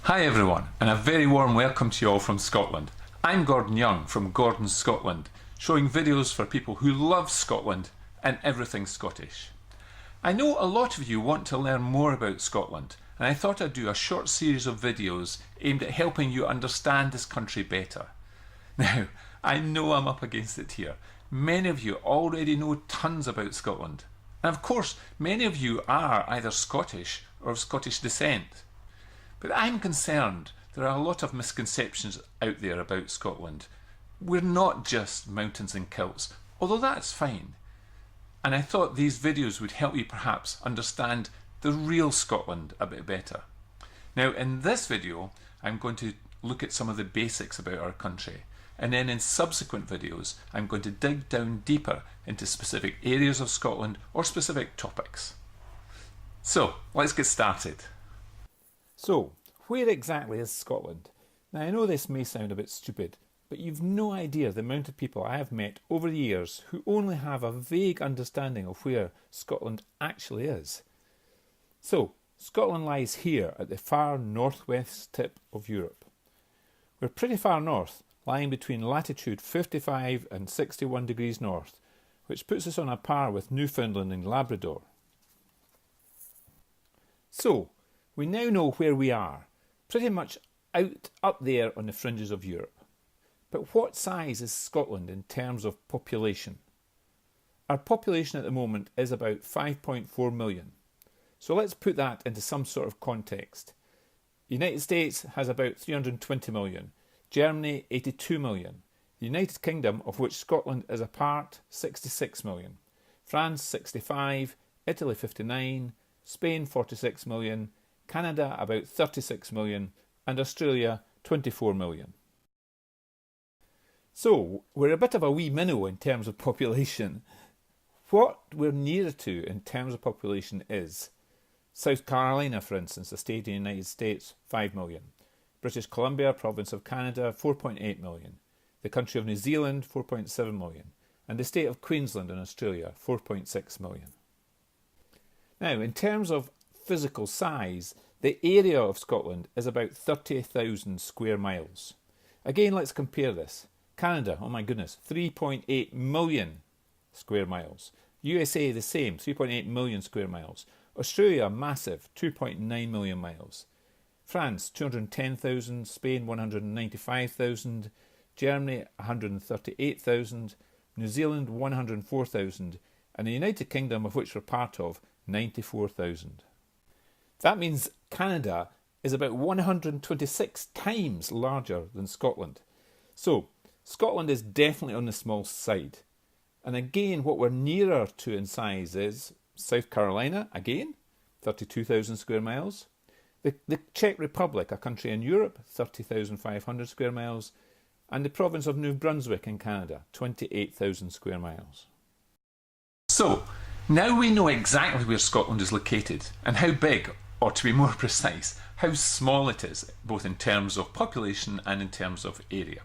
Hi everyone, and a very warm welcome to you all from Scotland. I'm Gordon Young from Gordon's Scotland, showing videos for people who love Scotland and everything Scottish. I know a lot of you want to learn more about Scotland, and I thought I'd do a short series of videos aimed at helping you understand this country better. Now, I know I'm up against it here. Many of you already know tons about Scotland. And of course, many of you are either Scottish or of Scottish descent. But I'm concerned there are a lot of misconceptions out there about Scotland. We're not just mountains and kilts, although that's fine. And I thought these videos would help you perhaps understand the real Scotland a bit better. Now in this video, I'm going to look at some of the basics about our country. And then in subsequent videos, I'm going to dig down deeper into specific areas of Scotland or specific topics. So let's get started. So, where exactly is Scotland? Now I know this may sound a bit stupid, but you've no idea the amount of people I have met over the years who only have a vague understanding of where Scotland actually is. So, Scotland lies here at the far northwest tip of Europe. We're pretty far north, lying between latitude 55 and 61 degrees north, which puts us on a par with Newfoundland and Labrador. So, we now know where we are, pretty much up there on the fringes of Europe. But what size is Scotland in terms of population? Our population at the moment is about 5.4 million. So let's put that into some sort of context. The United States has about 320 million, Germany 82 million, the United Kingdom, of which Scotland is a part, 66 million, France 65, Italy 59, Spain 46 million, Canada about 36 million, and Australia 24 million. So we're a bit of a wee minnow in terms of population. What we're nearer to in terms of population is South Carolina, for instance, a state in the United States, 5 million. British Columbia, province of Canada, 4.8 million. The country of New Zealand, 4.7 million. And the state of Queensland in Australia, 4.6 million. Now, in terms of physical size, the area of Scotland is about 30,000 square miles. Again, let's compare this. Canada, oh my goodness, 3.8 million square miles. USA the same, 3.8 million square miles. Australia massive, 2.9 million miles. France 210,000, Spain 195,000, Germany 138,000, New Zealand 104,000, and the United Kingdom, of which we're part of, 94,000. That means Canada is about 126 times larger than Scotland. So, Scotland is definitely on the small side. And again, what we're nearer to in size is South Carolina, again, 32,000 square miles. The Czech Republic, a country in Europe, 30,500 square miles. And the province of New Brunswick in Canada, 28,000 square miles. So, now we know exactly where Scotland is located and how big, or to be more precise, how small it is, both in terms of population and in terms of area.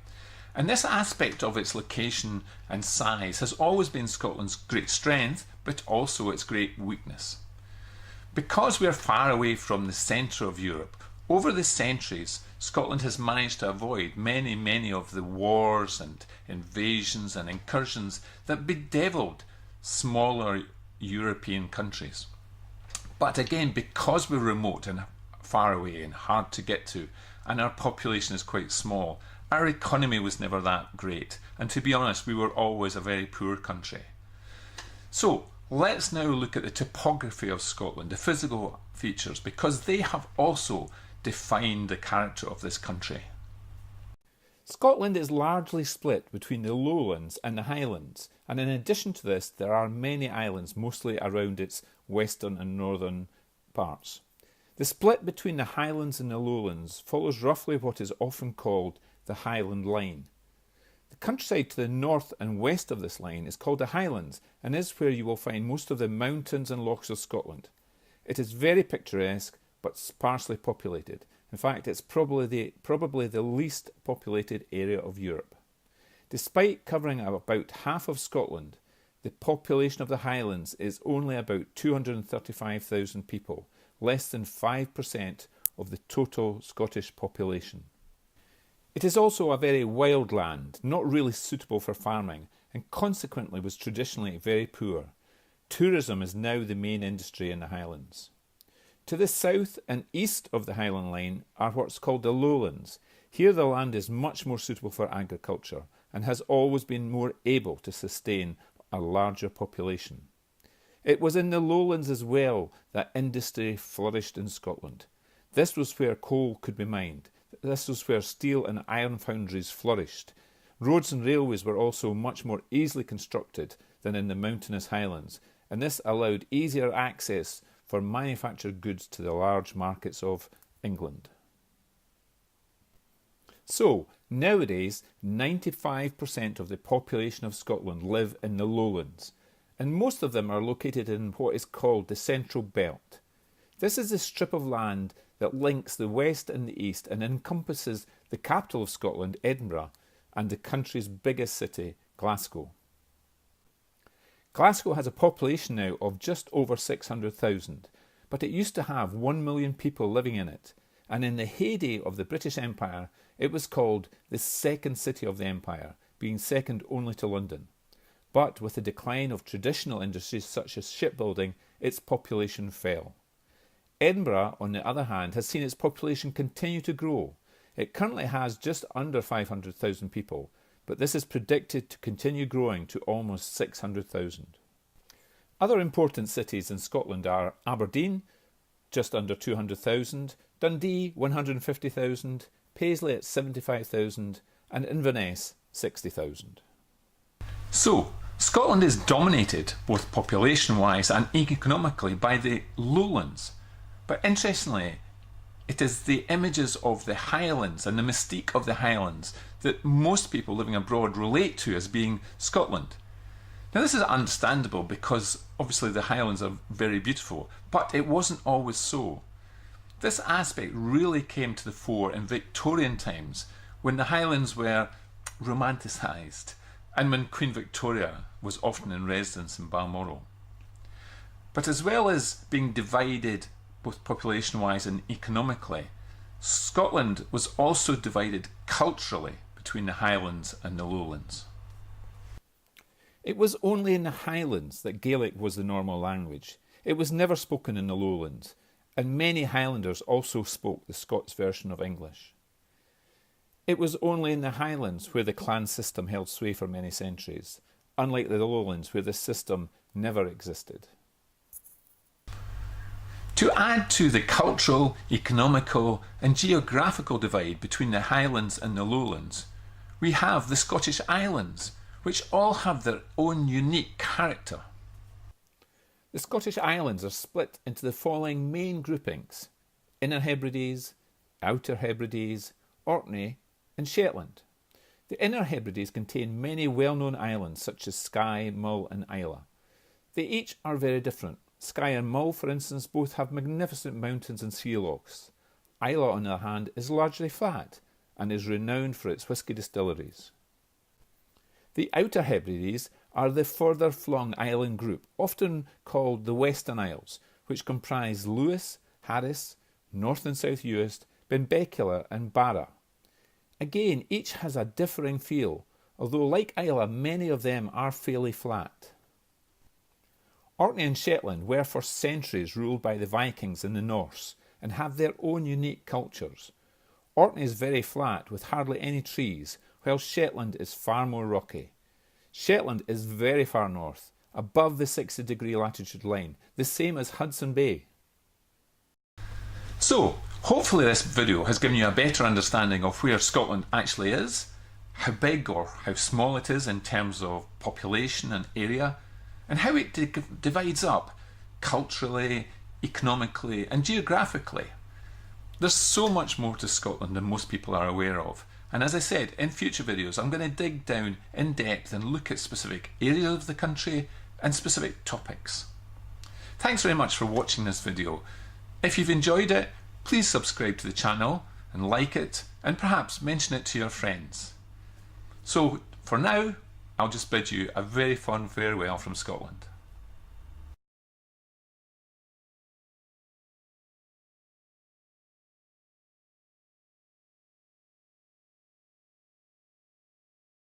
And this aspect of its location and size has always been Scotland's great strength, but also its great weakness. Because we are far away from the centre of Europe, over the centuries, Scotland has managed to avoid many of the wars and invasions and incursions that bedevilled smaller European countries. But again, because we're remote and far away and hard to get to, and our population is quite small, our economy was never that great, and to be honest, we were always a very poor country. So let's now look at the topography of Scotland, the physical features, because they have also defined the character of this country. Scotland is largely split between the lowlands and the highlands, and in addition to this there are many islands, mostly around its western and northern parts. The split between the highlands and the lowlands follows roughly what is often called the Highland Line. The countryside to the north and west of this line is called the Highlands and is where you will find most of the mountains and lochs of Scotland. It is very picturesque but sparsely populated. In fact, it's probably the least populated area of Europe. Despite covering about half of Scotland, the population of the Highlands is only about 235,000 people, less than 5% of the total Scottish population. It is also a very wild land, not really suitable for farming, and consequently was traditionally very poor. Tourism is now the main industry in the Highlands. To the south and east of the Highland Line are what's called the lowlands. Here the land is much more suitable for agriculture and has always been more able to sustain a larger population. It was in the lowlands as well that industry flourished in Scotland. This was where coal could be mined. This was where steel and iron foundries flourished. Roads and railways were also much more easily constructed than in the mountainous highlands, and this allowed easier access for manufactured goods to the large markets of England. So, nowadays, 95% of the population of Scotland live in the lowlands, and most of them are located in what is called the Central Belt. This is a strip of land that links the west and the east and encompasses the capital of Scotland, Edinburgh, and the country's biggest city, Glasgow. Glasgow has a population now of just over 600,000, but it used to have 1 million people living in it, and in the heyday of the British Empire, it was called the second city of the empire, being second only to London. But with the decline of traditional industries such as shipbuilding, its population fell. Edinburgh, on the other hand, has seen its population continue to grow. It currently has just under 500,000 people, but this is predicted to continue growing to almost 600,000. Other important cities in Scotland are Aberdeen, just under 200,000, Dundee, 150,000, Paisley at 75,000, and Inverness, 60,000. So, Scotland is dominated, both population-wise and economically, by the lowlands. But interestingly, it is the images of the Highlands and the mystique of the Highlands that most people living abroad relate to as being Scotland. Now this is understandable because obviously the Highlands are very beautiful, but it wasn't always so. This aspect really came to the fore in Victorian times when the Highlands were romanticised and when Queen Victoria was often in residence in Balmoral. But as well as being divided both population-wise and economically, Scotland was also divided culturally between the Highlands and the Lowlands. It was only in the Highlands that Gaelic was the normal language. It was never spoken in the Lowlands, and many Highlanders also spoke the Scots version of English. It was only in the Highlands where the clan system held sway for many centuries, unlike the Lowlands where this system never existed. To add to the cultural, economical and geographical divide between the Highlands and the Lowlands, we have the Scottish Islands, which all have their own unique character. The Scottish Islands are split into the following main groupings: Inner Hebrides, Outer Hebrides, Orkney and Shetland. The Inner Hebrides contain many well-known islands such as Skye, Mull and Islay. They each are very different. Skye and Mull, for instance, both have magnificent mountains and sea lochs. Islay, on the other hand, is largely flat and is renowned for its whisky distilleries. The Outer Hebrides are the further flung island group, often called the Western Isles, which comprise Lewis, Harris, North and South Uist, Benbecula and Barra. Again, each has a differing feel, although like Islay, many of them are fairly flat. Orkney and Shetland were for centuries ruled by the Vikings and the Norse and have their own unique cultures. Orkney is very flat with hardly any trees, while Shetland is far more rocky. Shetland is very far north, above the 60-degree latitude line, the same as Hudson Bay. So, hopefully this video has given you a better understanding of where Scotland actually is, how big or how small it is in terms of population and area, and how it divides up culturally, economically and geographically. There's so much more to Scotland than most people are aware of, and as I said, in future videos I'm going to dig down in depth and look at specific areas of the country and specific topics. Thanks very much for watching this video. If you've enjoyed it, please subscribe to the channel and like it and perhaps mention it to your friends. So for now, I'll just bid you a very fond farewell from Scotland.